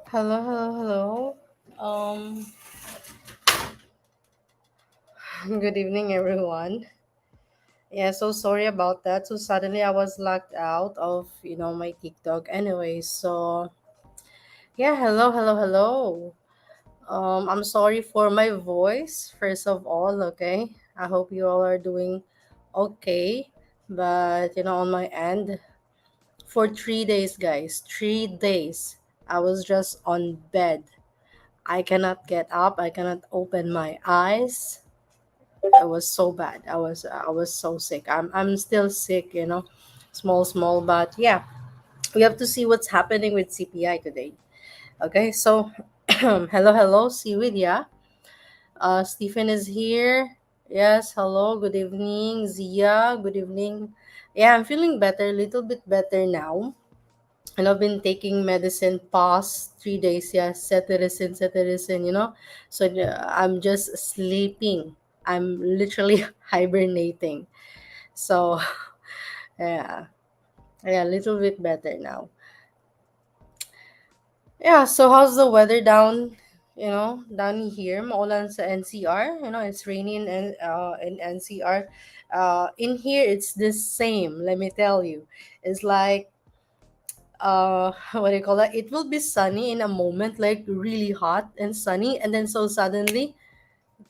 Hello, hello, hello. Um, Good evening, everyone. Yeah, so sorry about that. So suddenly I was locked out of my TikTok. Anyway, so yeah, hello, hello, hello. I'm sorry for my voice. First of all, okay. I hope you all are doing okay. But on my end, for 3 days, guys, 3 days, I was just on bed. I cannot get up. I cannot open my eyes. It was so bad. I was so sick. I'm still sick, small, but yeah, we have to see what's happening with CPI today. Okay, so hello, Seaweed, yeah. Stephen is here. Yes, hello, good evening, Zia. Good evening. Yeah, I'm feeling better, a little bit better now. And I've been taking medicine past 3 days. Yeah, cetirizine. So I'm just sleeping. I'm literally hibernating. So yeah, yeah, a little bit better now. Yeah. So how's the weather down? Down here, maulan sa NCR. It's rainy in NCR. In here, it's the same. Let me tell you, it's like what do you call that? It will be sunny in a moment, like really hot and sunny, and then so suddenly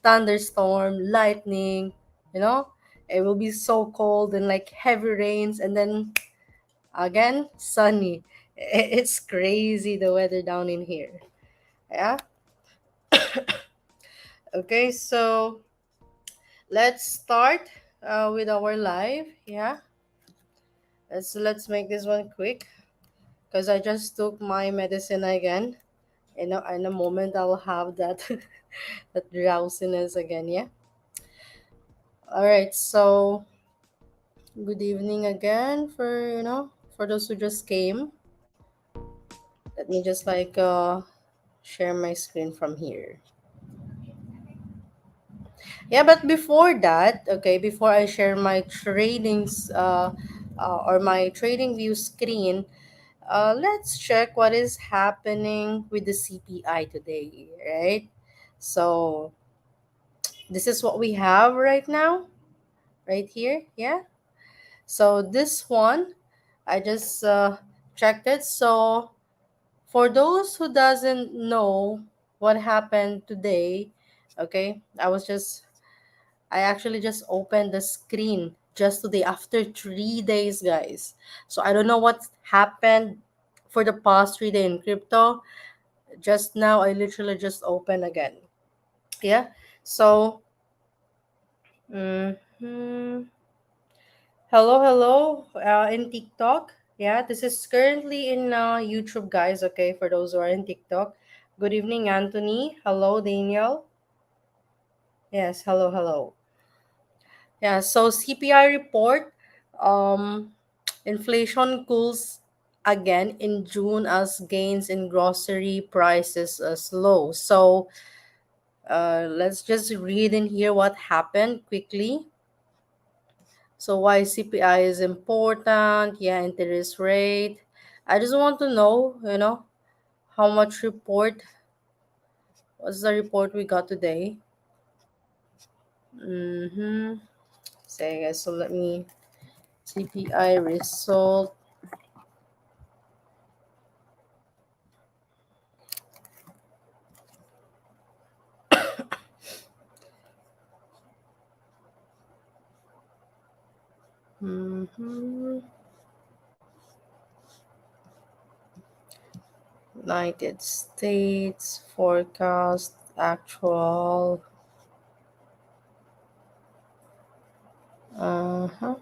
thunderstorm, lightning. You know, it will be so cold and like heavy rains, and then again sunny. It's crazy the weather down in here. Yeah. Okay, so let's start with our live. Yeah. Let's make this one quick because I just took my medicine again. In a moment I'll have that that drowsiness again. Yeah. All right. So good evening again for those who just came. Let me just share my screen from here. Yeah, but before that, okay, before I share my or my trading view screen, let's check what is happening with the CPI today, right? So this is what we have right now, right here. Yeah. So this one, I just checked it. So for those who doesn't know what happened today, okay, I actually just opened the screen just today after 3 days, guys. So I don't know what happened for the past 3 days in crypto. Just now, I literally just opened again. Yeah. So, mhm. Hello, hello, in TikTok. Yeah, this is currently in YouTube, guys. Okay, for those who are in TikTok. Good evening, Anthony. Hello, Daniel. Yes, hello, hello. Yeah, so CPI report, um, inflation cools again in June as gains in grocery prices slow. So let's just read in here what happened quickly. So why CPI is important? Yeah, interest rate. I just want to know, how much report. What's the report we got today? Mm-hmm. Say guys, so let me CPI result. Mm-hmm. United States forecast actual. Uh-huh.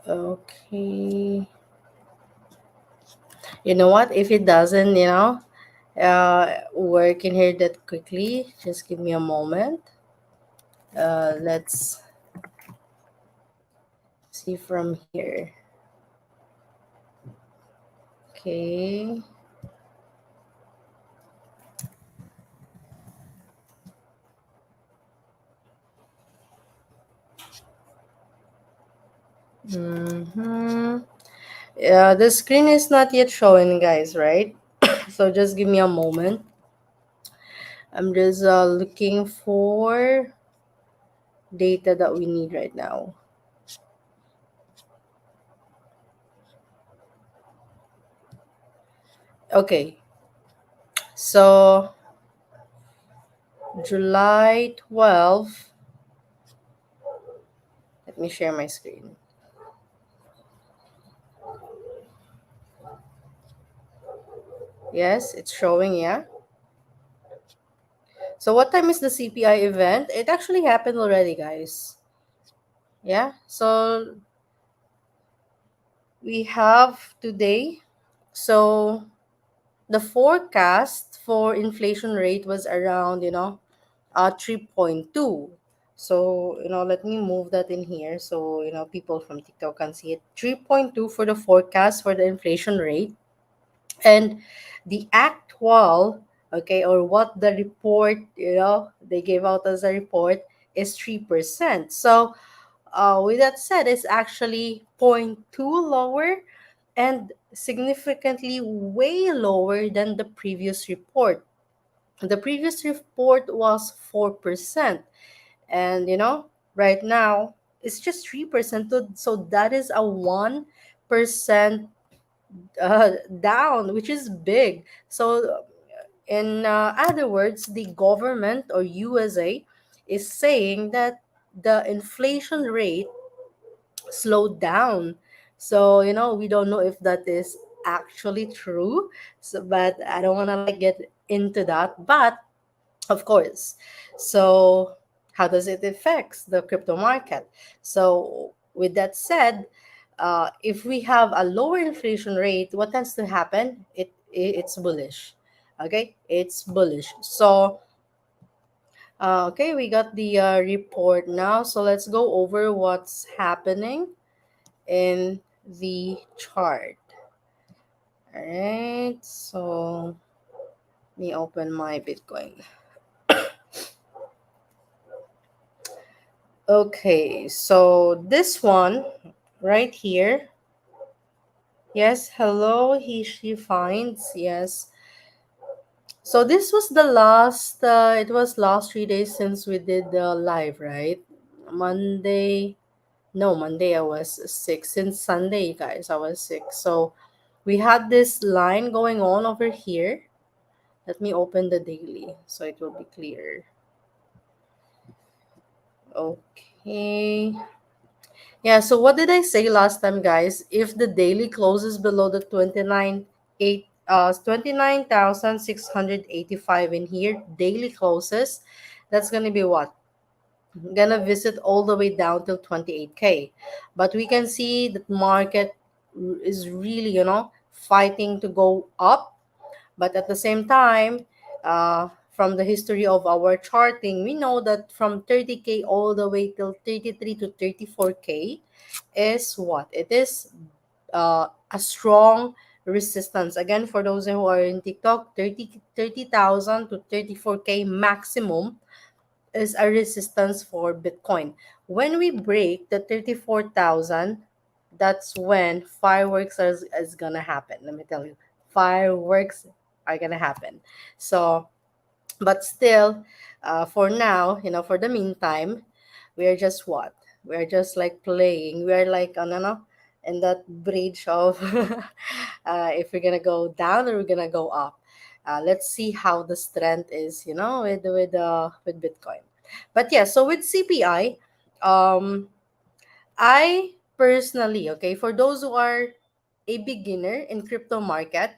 Okay. You know what? If it doesn't, work in here that quickly, just give me a moment. Let's see from here. Okay. Mm-hmm. Yeah, the screen is not yet showing, guys, right? So just give me a moment. I'm just looking for data that we need right now. Okay, so July 12th. Let me share my screen. Yes, it's showing, yeah. So what time is the CPI event? It actually happened already, guys. Yeah. So we have today. So the forecast for inflation rate was around, 3.2. So, let me move that in here so, people from TikTok can see it. 3.2 for the forecast for the inflation rate. And the actual, okay, or what the report, they gave out as a report is 3%. So, with that said, it's actually zero point 0.2 lower and significantly way lower than the previous report. The previous report was 4%. And, right now, it's just 3%. So that is a 1% down, which is big. So, in other words, the government or USA is saying that the inflation rate slowed down. So, we don't know if that is actually true. So, but I don't want to like get into that. But of course, so how does it affect the crypto market? So, with that said, if we have a lower inflation rate, what tends to happen? It's bullish. Okay, it's bullish. So, okay, we got the report now. So let's go over what's happening in the chart. All right, so let me open my Bitcoin. Okay, so this one right here. Yes, hello, she finds. Yes. So this was the last, it was last 3 days since we did the live, right? Monday. No, Monday I was sick. Since Sunday, guys, I was sick. So we had this line going on over here. Let me open the daily so it will be clear. Okay. Yeah, so what did I say last time, guys? If the daily closes below the 29,685 in here, daily closes, that's gonna be what? Gonna visit all the way down till 28K. But we can see that market is really, fighting to go up, but at the same time, from the history of our charting, we know that from 30K all the way till 33 to 34K is what? It is a strong resistance. Again, for those who are in TikTok, 30,000 to 34K maximum is a resistance for Bitcoin. When we break the 34,000, that's when fireworks is gonna happen. Let me tell you, fireworks are gonna happen. So, but still, for now, for the meantime, we are just what? We are just like playing. We are like, no, in that bridge of if we're gonna go down or we're gonna go up. Let's see how the strength is, with Bitcoin. But yeah, so with CPI, I personally, okay, for those who are a beginner in crypto market,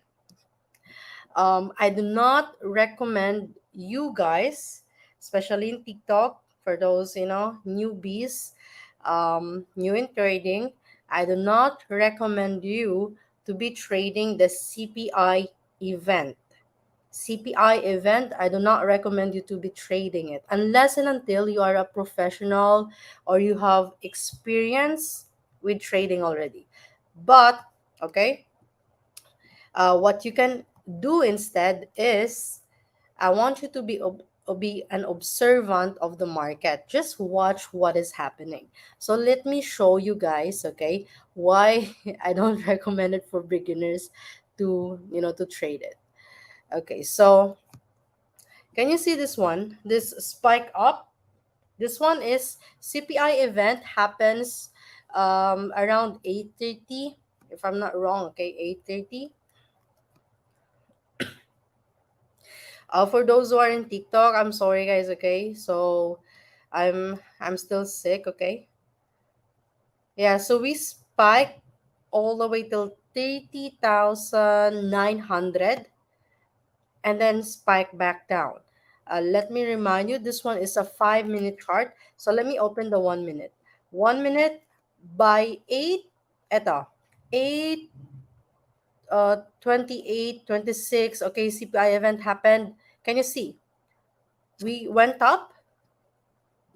I do not recommend you guys, especially in TikTok, for those, newbies, new in trading. I do not recommend you to be trading the CPI event. CPI event, I do not recommend you to be trading it unless and until you are a professional or you have experience with trading already. But, okay, what you can do instead is I want you to be an observant of the market. Just watch what is happening. So let me show you guys, okay, why I don't recommend it for beginners to trade it. Okay, so can you see this one? This spike up. This one is CPI event happens around 8:30, if I'm not wrong. Okay, 8:30. For those who are in TikTok, I'm sorry guys. Okay, so I'm still sick. Okay, yeah. So we spiked all the way till 30,900 and then spike back down. Let me remind you, this one is a 5 minute chart. So let me open the 1 minute. 1 minute by 8, eto, 8, 28, 26. Okay, CPI event happened. Can you see? We went up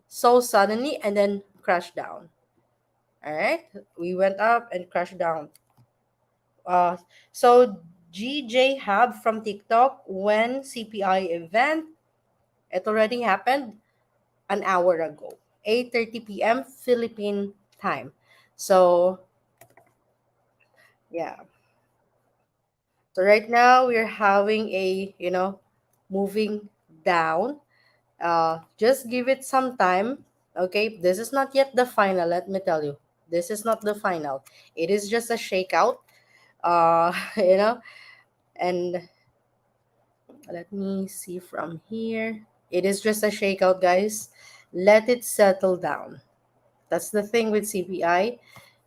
so suddenly and then crashed down. All right, we went up and crashed down. Uh, so GJ Hub from TikTok, when CPI event, it already happened an hour ago, 8:30 p.m. Philippine time. So, yeah. So right now we're having a, moving down. Just give it some time. Okay, this is not yet the final, let me tell you. This is not the final. It is just a shakeout. You know, and let me see from here. It is just a shakeout, guys. Let it settle down. That's the thing with CPI.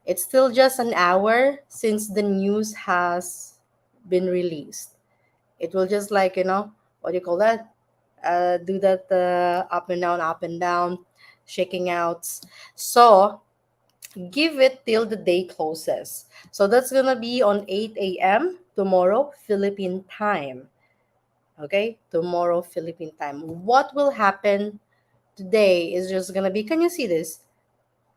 It's still just an hour since the news has been released. It will just like, what do you call that? Do that up and down, shaking out. So give it till the day closes. So that's gonna be on 8 a.m. tomorrow, Philippine time. Okay, tomorrow, Philippine time. What will happen today is just gonna be, can you see this?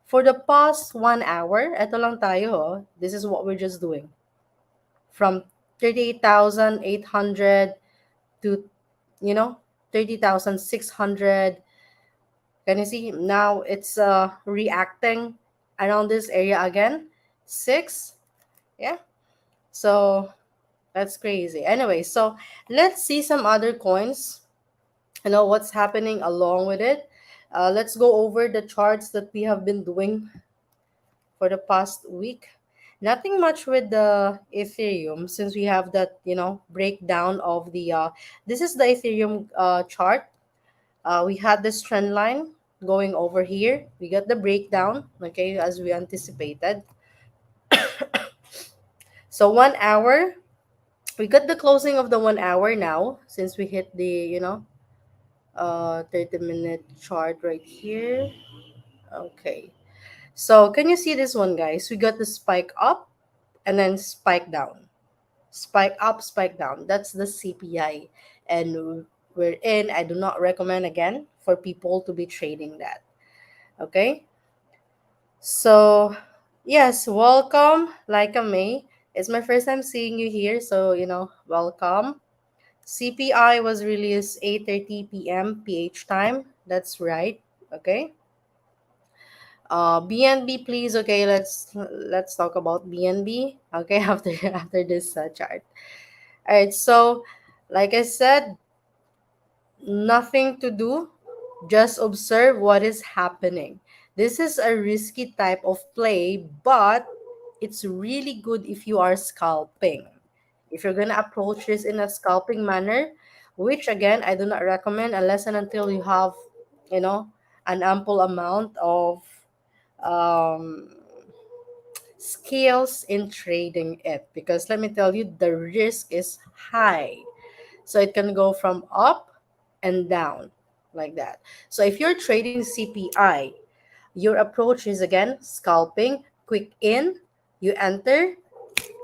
For the past 1 hour, eto lang tayo, oh. This is what we're just doing. From 38,800 to, you know, 30,600. Can you see? Now it's reacting around this area again. 6. Yeah. So that's crazy. Anyway, so let's see some other coins. What's happening along with it. Let's go over the charts that we have been doing for the past week. Nothing much with the Ethereum since we have that, breakdown of the this is the Ethereum chart. We had this trend line going over here. We got the breakdown, okay, as we anticipated. So 1 hour, we got the closing of the 1 hour now since we hit the, 30-minute chart right here. Okay. So can you see this one, guys? We got the spike up and then spike down. Spike up, spike down. That's the CPI. And we're in. I do not recommend again for people to be trading that. Okay? So, yes, welcome, like a May. It's my first time seeing you here, so welcome. CPI was released 8:30 p.m. PH time. That's right. Okay. BNB, please. Okay, let's talk about BNB. Okay, after this chart. All right. So, like I said, nothing to do, just observe what is happening. This is a risky type of play, but it's really good if you are scalping. If you're gonna approach this in a scalping manner, which again I do not recommend unless and until you have, you know, an ample amount of um, skills in trading it. Because let me tell you, the risk is high. So it can go from up and down like that. So if you're trading CPI, your approach is again scalping, quick in, you enter.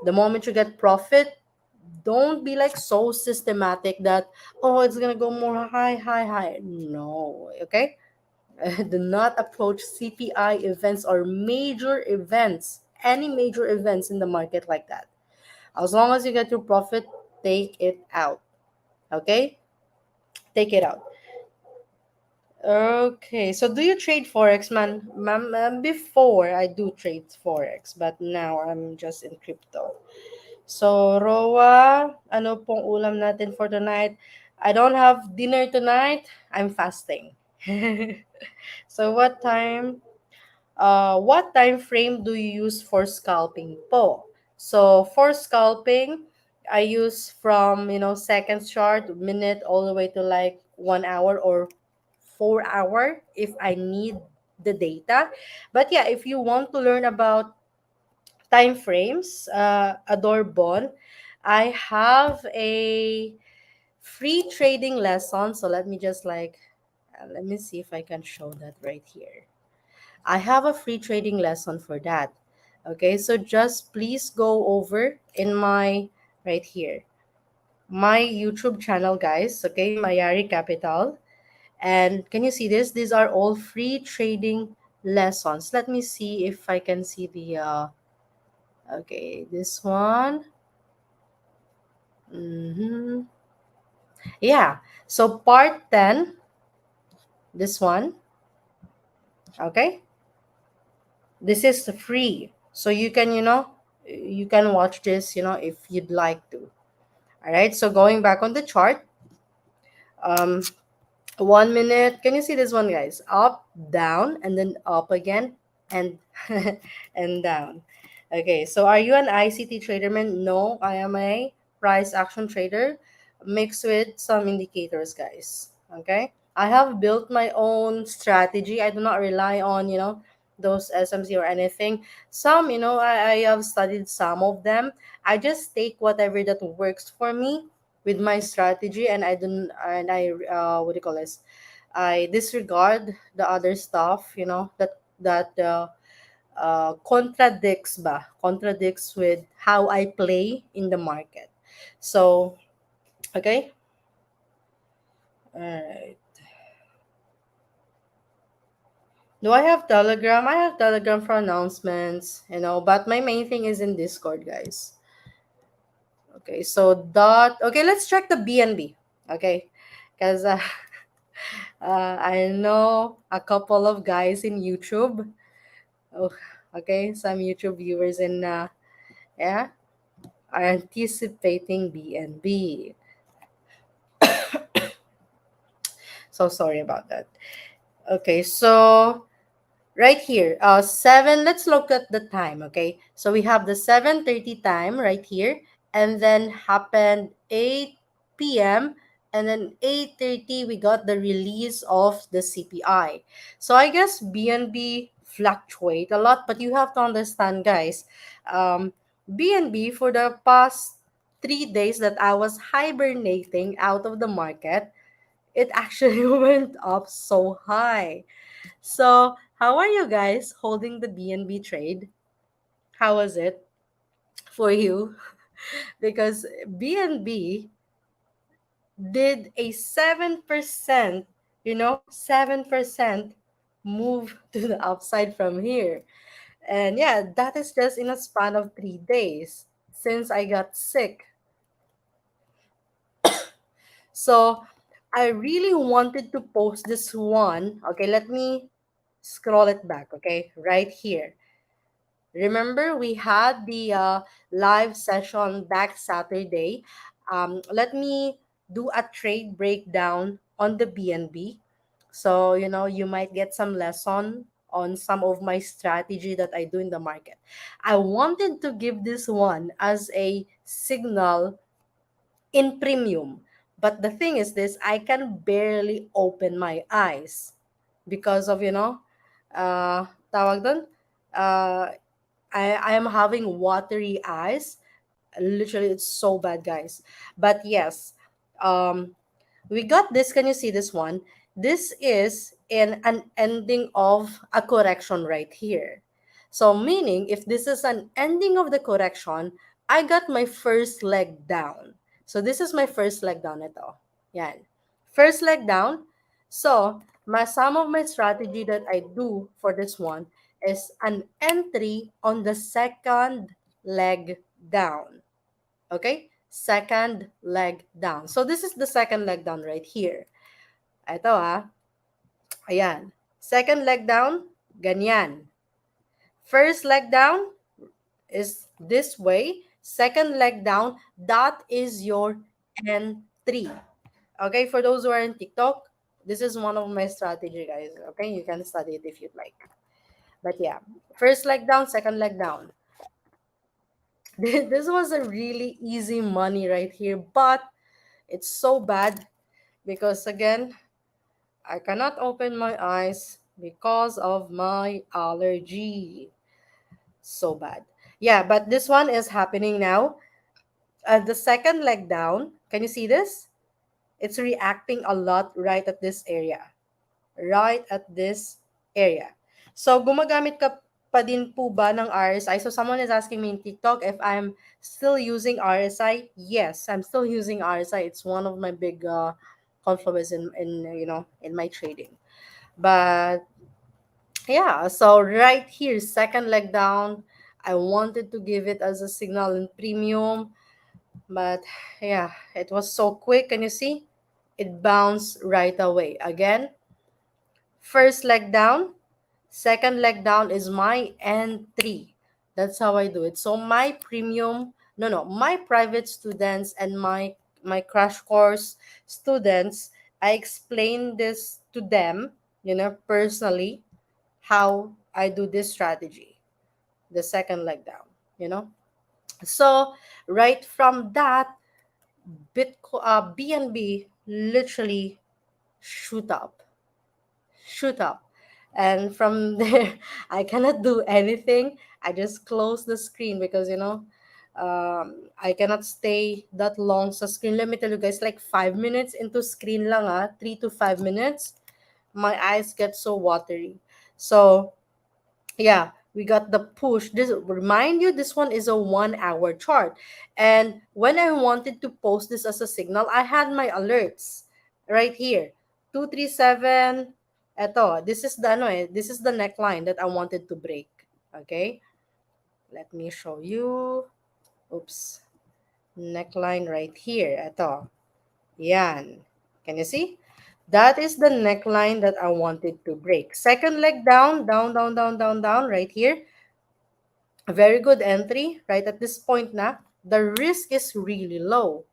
The moment you get profit, don't be like so systematic that, oh, it's gonna go more high, high, high. No, okay? Do not approach CPI events or major events, any major events in the market like that. As long as you get your profit, take it out. Okay? Take it out. Okay, so do you trade forex, man? Before I do trade forex, but now I'm just in crypto. So, Roa, ano pong ulam natin for tonight? I don't have dinner tonight. I'm fasting. So, what time frame do you use for scalping po? So, for scalping, I use from, seconds chart, minute, all the way to like 1 hour or 4 hour if I need the data. But yeah, if you want to learn about time frames, Adorbon, I have a free trading lesson. So let me just let me see if I can show that right here. I have a free trading lesson for that. Okay, so just please go over in my right here, my YouTube channel, guys. Okay, Mayari Capital. And can you see this? These are all free trading lessons. Let me see if I can see okay, this one. Mm-hmm. Yeah. So part 10, this one, okay? This is free. So you can watch this, if you'd like to. All right. So going back on the chart, um 1 minute. Can you see this one, guys? Up, down, and then up again, and and down. Okay, so are you an ICT trader, man? No, I am a price action trader mixed with some indicators, guys. Okay, I have built my own strategy. I do not rely on those SMC or anything. Some, I have studied some of them. I just take whatever that works for me with my strategy, and I what do you call this? I disregard the other stuff, that contradicts with how I play in the market. So, okay. All right. Do I have Telegram? I have Telegram for announcements, but my main thing is in Discord, guys. Okay, so okay, let's check the BNB. Okay, because I know a couple of guys in YouTube. Oh, okay, some YouTube viewers in yeah are anticipating BNB. So sorry about that. Okay, so right here, 7. Let's look at the time. Okay, so we have the 7:30 time right here, and then happened 8 p.m. and then 8:30 we got the release of the CPI. So I guess BNB fluctuate a lot, but you have to understand, guys. BNB for the past 3 days that I was hibernating out of the market, it actually went up so high. So, how are you guys holding the BNB trade? How was it for you? Because BNB did a 7%, 7% move to the upside from here. And yeah, that is just in a span of 3 days since I got sick. So, I really wanted to post this one. Okay, let me scroll it back. Okay, right here. Remember, we had the live session back Saturday. Let me do a trade breakdown on the BNB. So, you might get some lesson on some of my strategy that I do in the market. I wanted to give this one as a signal in premium. But the thing is this, I can barely open my eyes because of, tawag dun, uh, I am having watery eyes. Literally, it's so bad, guys. But yes, um, we got this. Can you see this one? This is in an ending of a correction right here. So meaning, if this is an ending of the correction, I got my first leg down. So this is my first leg down ito. Yan. First leg down. So, some of my strategy that I do for this one is an entry on the second leg down. Okay? Second leg down. So this is the second leg down right here. Ito ayan. Second leg down, ganyan. First leg down is this way. Second leg down, that is your N3. Okay, for those who are in TikTok, this is one of my strategy, guys. Okay, you can study it if you'd like. But yeah, first leg down, second leg down. This was a really easy money right here, but it's so bad because again, I cannot open my eyes because of my allergy. So bad. Yeah, but this one is happening now. The second leg down, can you see this? It's reacting a lot right at this area. Right at this area. So, gumagamit ka pa din po ba ng RSI? So, someone is asking me in TikTok if I'm still using RSI. Yes, I'm still using RSI. It's one of my big confluence in my trading. But yeah, so right here, second leg down, I wanted to give it as a signal in premium, but yeah, it was so quick. Can you see? It bounced right away. Again, first leg down, second leg down is my N3. That's how I do it. So my premium, no, my private students and my crash course students, I explain this to them, personally, how I do this strategy, the second leg down, you know. So right from that, BNB literally shoot up, shoot up, and from there I cannot do anything. I just close the screen because I cannot stay that long sa screen. Let me tell you guys, like 5 minutes into screen lang 3 to 5 minutes, my eyes get so watery. So yeah, we got the push. This remind you, this one is a 1 hour chart. And when I wanted to post this as a signal, I had my alerts right here. 237. Eto, this is the neckline that I wanted to break. Okay? Let me show you. Oops. Neckline right here. Eto. Yan. Can you see? That is the neckline that I wanted to break. Second leg down, down, down, down, down, down, right here. A very good entry right at this point na. The risk is really low.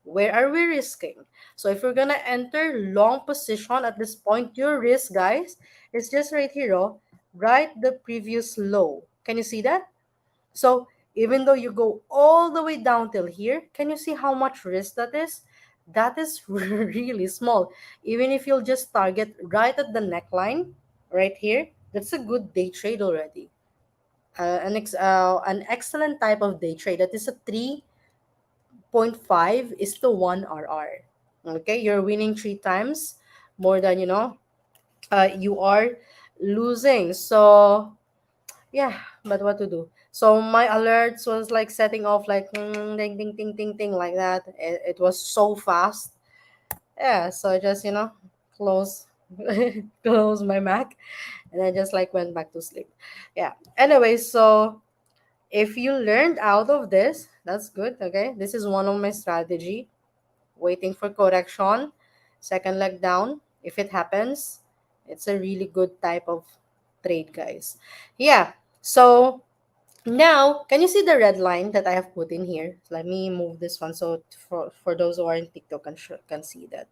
Where are we risking? So if we're gonna enter long position at this point, your risk, guys, is just right here, right the previous low. Can you see that? So even though you go all the way down till here, can you see how much risk that is? That is really small. Even if you'll just target right at the neckline, right here, that's a good day trade already. An excellent type of day trade. That is a 3.5 is to 1 RR. Okay, you're winning 3 times more than you are losing. So yeah, but what to do? So my alerts was like setting off like ding ding ding ding ding like that. It was so fast. Yeah, so I just close close my Mac and I just like went back to sleep. Yeah. Anyway, so if you learned out of this, that's good. Okay, this is one of my strategy. Waiting for correction, second leg down. If it happens, it's a really good type of trade, guys. Yeah. So now, can you see the red line that I have put in here? Let me move this one so for those who are in TikTok can see that.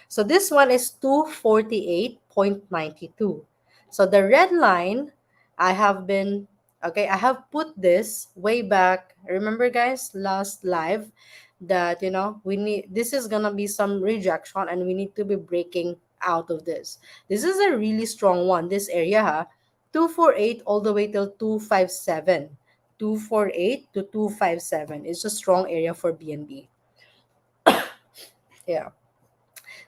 So this one is 248.92. So the red line, I have been, okay, I have put this way back. Remember, guys, last live that, this is going to be some rejection and we need to be breaking out of this. This is a really strong one, this area, 248 all the way till 257. 248 to 257 is a strong area for BNB. Yeah.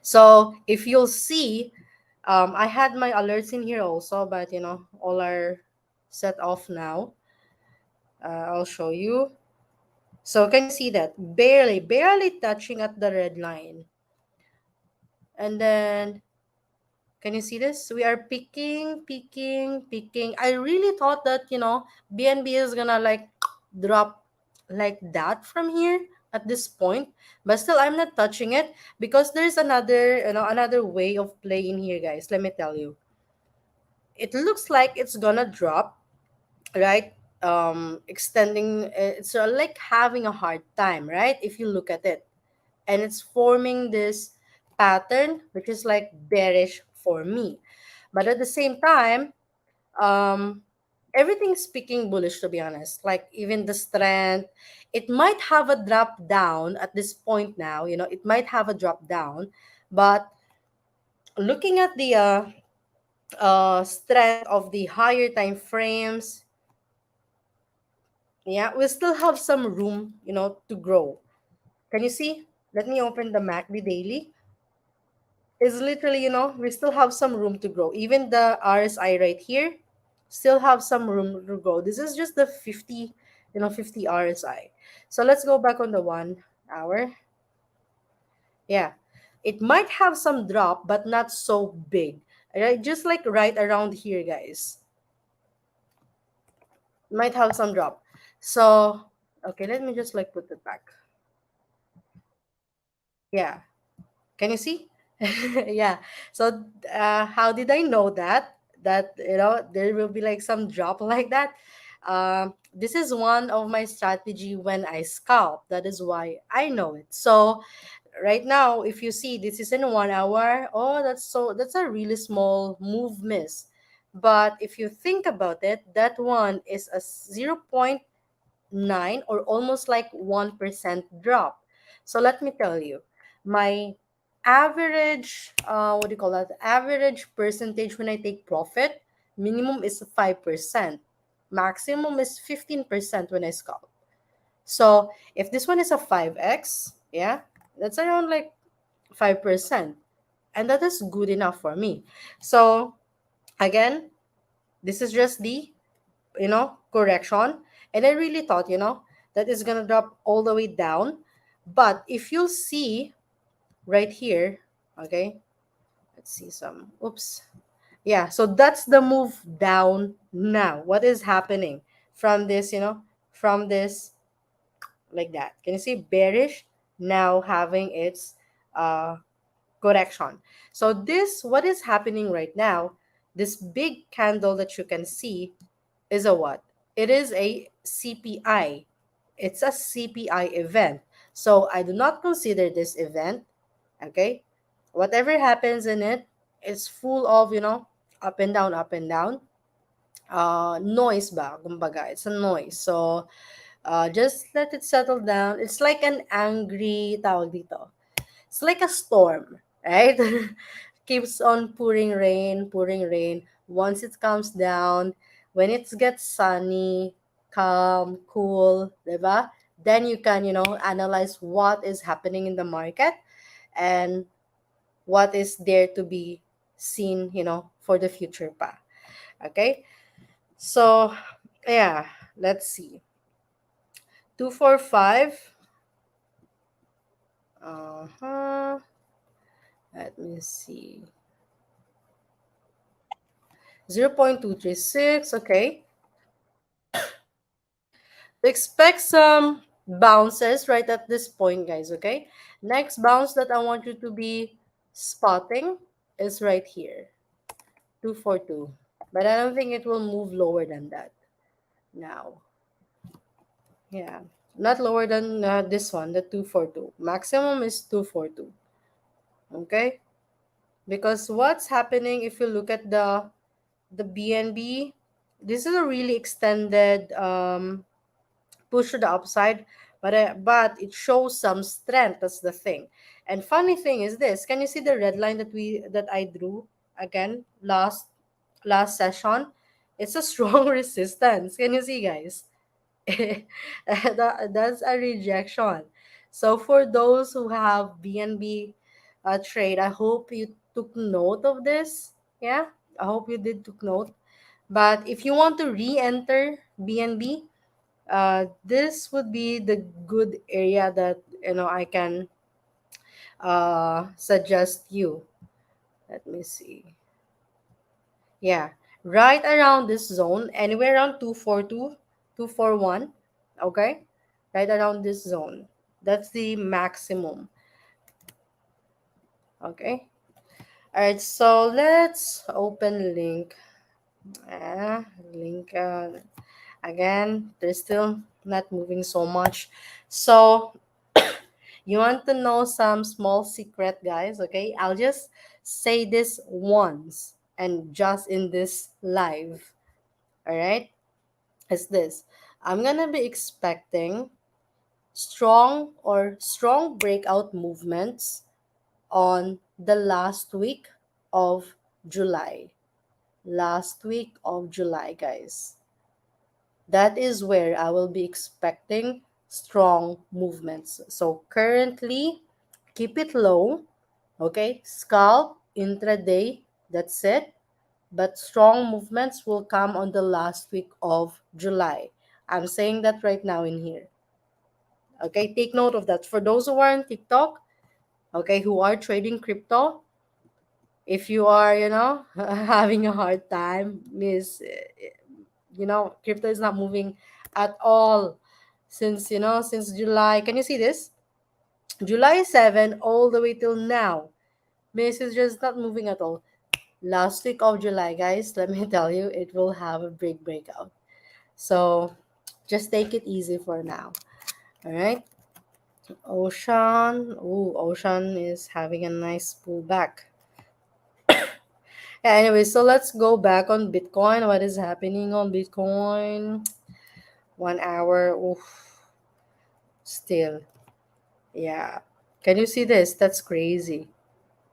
So if you'll see, I had my alerts in here also, but all are set off now. I'll show you. So can you see that? Barely, barely touching at the red line. And then, can you see this? We are picking, picking, picking. I really thought that, BNB is gonna like drop like that from here at this point. But still, I'm not touching it because there's another way of playing here, guys. Let me tell you. It looks like it's gonna drop, right? extending, it's like having a hard time, right? If you look at it, and it's forming this pattern which is like bearish for me, but at the same time, um everything's speaking bullish, to be honest. Like even the strength, it might have a drop down at this point now, it might have a drop down, but looking at the strength of the higher time frames, yeah, we still have some room, to grow. Can you see? Let me open the MACD daily. Is literally, we still have some room to grow. Even the RSI right here still have some room to grow. This is just the 50, 50 RSI. So let's go back on the 1 hour. Yeah. It might have some drop, but not so big. Right? Just like right around here, guys. Might have some drop. So, okay, let me just like put it back. Yeah. Can you see? Yeah. So how did I know that? That there will be like some drop like that. This is one of my strategy when I scalp. That is why I know it. So right now, if you see this is in 1 hour, oh, that's a really small move miss. But if you think about it, that one is a 0.9 or almost like 1% drop. So let me tell you, my average, what do you call that? Average percentage when I take profit, minimum is 5%. Maximum is 15% when I scalp. So if this one is a 5x, yeah, that's around like 5%. And that is good enough for me. So again, this is just the correction. And I really thought, that is gonna drop all the way down. But if you'll see right here, okay, let's see some, oops. Yeah, so that's the move down now. What is happening from this, from this, like that? Can you see bearish now having its uh correction? So this, what is happening right now, this big candle that you can see is a what? It is a CPI. It's a CPI event. So I do not consider this event, okay? Whatever happens in it, it's full of, up and down, up and down. Noise ba? Kumbaga, it's a noise. So just let it settle down. It's like an angry, tawag dito. It's like a storm, right? Keeps on pouring rain, pouring rain. Once it calms down, when it gets sunny, calm, cool, diba? Then you can, analyze what is happening in the market and what is there to be seen, for the future pa. Okay? So, yeah, let's see. 245. Uh-huh. Let me see. 0.236. Okay. Expect some bounces right at this point, guys. Okay. Next bounce that I want you to be spotting is right here. 242. But I don't think it will move lower than that now. Yeah. Not lower than this one, the 242. Maximum is 242. Okay. Because what's happening if you look at the BNB, this is a really extended push to the upside, but it shows some strength. That's the thing. And funny thing is this: can you see the red line that I drew again last session? It's a strong resistance. Can you see, guys? That's a rejection. So for those who have BNB trade, I hope you took note of this. Yeah, I hope you did took note. But if you want to re-enter BNB, this would be the good area that I can suggest you. Let me see. Yeah, right around this zone, anywhere around 242, 241. Okay, right around this zone. That's the maximum. Okay. All right. So let's open link. Link. Again, they're still not moving so much. So you want to know some small secret, guys? Okay, I'll just say this once and just in this live. All right, it's this. I'm gonna be expecting strong breakout movements on the last week of July. Last week of July, guys. That is where I will be expecting strong movements. So currently, keep it low, okay? Scalp intraday, that's it. But strong movements will come on the last week of July. I'm saying that right now in here. Okay, take note of that. For those who are on TikTok, okay, who are trading crypto, if you are, having a hard time, miss, crypto is not moving at all since, since July. Can you see this? July 7 all the way till now. Miss is just not moving at all. Last week of July, guys, let me tell you, it will have a big breakout. So just take it easy for now. All right. Ocean. Ooh, Ocean is having a nice pullback. Yeah, anyway, so let's go back on Bitcoin. What is happening on Bitcoin? 1 hour. Oof, still. Yeah. Can you see this? That's crazy.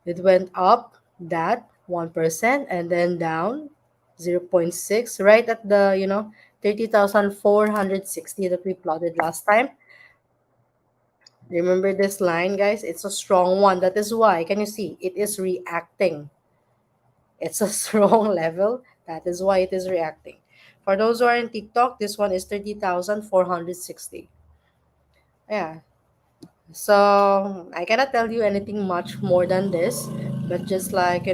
It went up that 1% and then down 0.6 right at the, 30,460 that we plotted last time. Remember this line, guys? It's a strong one. That is why, can you see? It is reacting. It's a strong level. That is why it is reacting. For those who are in TikTok, this one is 30,460. Yeah. So I cannot tell you anything much more than this, but just like,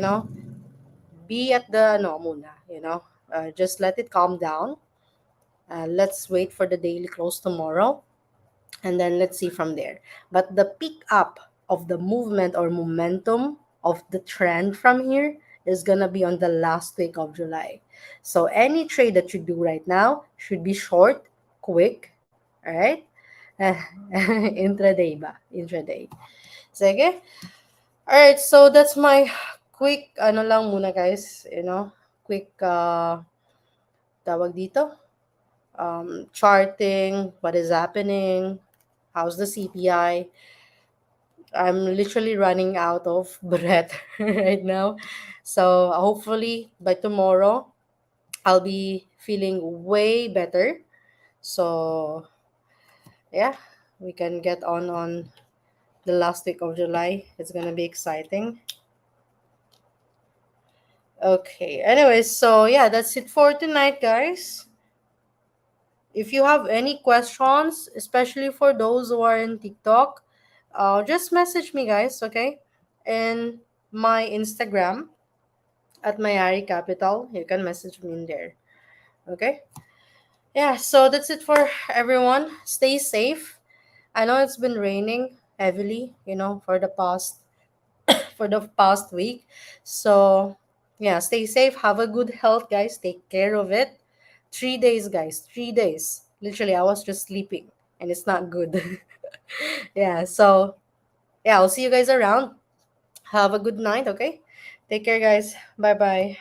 be at the no muna, just let it calm down. Let's wait for the daily close tomorrow and then let's see from there. But the pick up of the movement or momentum of the trend from here is gonna be on the last week of July. So any trade that you do right now should be short, quick, all right? Intraday ba? Intraday. Sige. All right, so that's my quick ano lang muna guys, quick tawag dito, charting, what is happening, how's the CPI. I'm literally running out of breath right now. So hopefully by tomorrow I'll be feeling way better. So yeah, we can get on the last week of July. It's gonna be exciting. Okay. Anyways, so yeah, that's it for tonight, guys. If you have any questions, especially for those who are in TikTok, just message me, guys, okay? And my Instagram at Mayari Capital. You can message me in there. Okay? Yeah, so that's it for everyone. Stay safe. I know it's been raining heavily, for the past week. So yeah, stay safe. Have a good health, guys. Take care of it. 3 days, guys. 3 days. Literally, I was just sleeping and it's not good. Yeah, so yeah, I'll see you guys around. Have a good night, okay? Take care, guys. Bye bye.